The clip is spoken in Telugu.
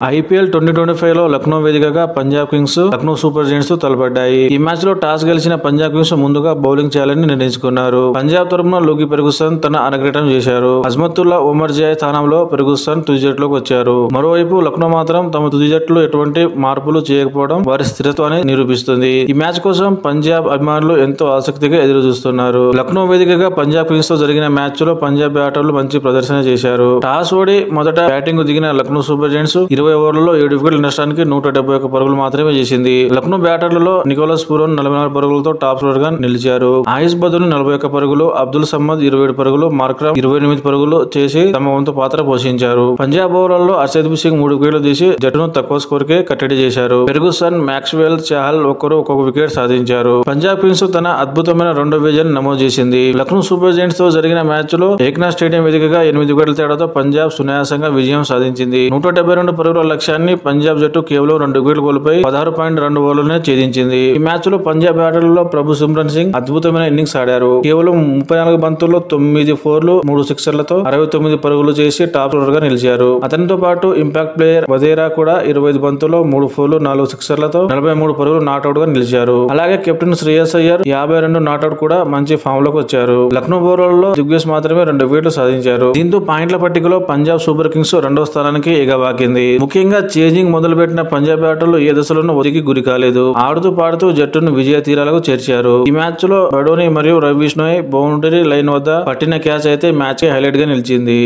ఐపీఎల్ 2025 లో లక్నో వేదికగా Punjab Kings Lucknow super giants తో తలపడ్డాయి. ఈ మ్యాచ్ లో టాస్ గెలిచిన పంజాబ్ కింగ్స్ ముందుగా బౌలింగ్ చేయాలని నిర్ణయించుకున్నారు. పంజాబ్ తరపున లూకీ ఫెర్గుసన్ తన అరంగేట్రం చేశారు. అజ్మతుల్లా ఒమర్ జాయ్ స్థానంలో ఫెర్గుసన్ తుది జట్టులోకి వచ్చారు. మరోవైపు లక్నో మాత్రం తమ తుది జట్టులో ఎటువంటి మార్పులు చేయకపోవడం వారి స్థిరత్వాన్ని నిరూపిస్తుంది. ఈ మ్యాచ్ కోసం పంజాబ్ అభిమానులు ఎంతో ఆసక్తిగా ఎదురు చూస్తున్నారు. లక్నో వేదికగా పంజాబ్ కింగ్స్ తో జరిగిన మ్యాచ్ లో పంజాబ్ బ్యాటర్లు మంచి ప్రదర్శన చేశారు. టాస్ ఓడి మొదట బ్యాటింగ్ దిగిన లక్నో సూపర్ జెయింట్స్ 20 ఓవర్లలో 7 వికెట్ల నష్టానికి 171 పరుగులు మాత్రమే చేసింది. లక్నో బ్యాటర్లలో నికోలస్ పూరన్ 44 పరుగులతో టాప్ స్కోరర్ గా నిలిచారు. ఆయుష్ బదుల్ 41 పరుగులు, అబ్దుల్ సమ్మద్ 27 పరుగులు, మార్క్రమ్ 28 పరుగులు చేసి తమ వంతు పాత్ర పోషించారు. పంజాబ్ ఓవర్లలో హర్షదీప్ సింగ్ 3 వికెట్లు తీసి జట్టును తక్కువ స్కోర్ కే కట్టడి చేశారు. ఫెర్గుసన్, మాక్స్వెల్, చాహల్ ఒక్కొక్క వికెట్ సాధించారు. పంజాబ్ కింగ్స్ తన అద్భుతమైన రెండో విజయాన్ని నమోదు చేసింది. లక్నో సూపర్ జెయింట్స్ తో జరిగిన మ్యాచ్ లో ఏక్నాథ్ స్టేడియం వేదికగా 8 వికెట్ల తేడాతో పంజాబ్ సునాయాసంగా విజయం సాధించింది. 172 పరుగుల లక్ష్యాన్ని పంజాబ్ జట్టు కేవలం 2 వికెట్లు కోల్పోయి 16.2 ఓవర్లనే ఛేదించింది. ఈ మ్యాచ్ లో పంజాబ్ బ్యాటర్లలో ప్రభు సిమ్రన్ సింగ్ అద్భుతమైన ఇన్నింగ్స్ ఆడారు. కేవలం 34 బంతుల్లో 9 ఫోర్లు, 3 సిక్సర్లతో 69 పరుగులు చేసి టాప్ స్కోరర్ గా నిలిచారు. అతనితో పాటు ఇంపాక్ట్ ప్లేయర్ వధేరా కూడా 25 బంతుల్లో 3 ఫోర్లు, 4 సిక్సర్లతో 43 పరుగులు నాట్అవుట్ గా నిలిచారు. అలాగే కెప్టెన్ శ్రేయస్ అయ్యర్ 52 నాట్అవుట్ కూడా మంచి ఫామ్ లోకి వచ్చారు. లక్నో బౌలర్లలో దిగ్విజయ్ మాత్రమే 2 వికెట్లు సాధించారు. దీంతో పాయింట్ల పట్టికలో పంజాబ్ సూపర్ కింగ్స్ రెండవ స్థానానికి ఎగబాకింది. ముఖ్యంగా చేజింగ్ మొదలుపెట్టిన పంజాబ్ బ్యాటర్లు ఏ దశలోనూ ఒదిగి గురి కాలేదు. ఆడుతూ పాడుతూ జట్టును విజయ తీరాలకు చేర్చారు. ఈ మ్యాచ్ లో బడోని మరియు రవి బిష్ణోయ్ బౌండరీ లైన్ వద్ద పట్టిన క్యాచ్ అయితే మ్యాచ్ హైలైట్ గా నిలిచింది.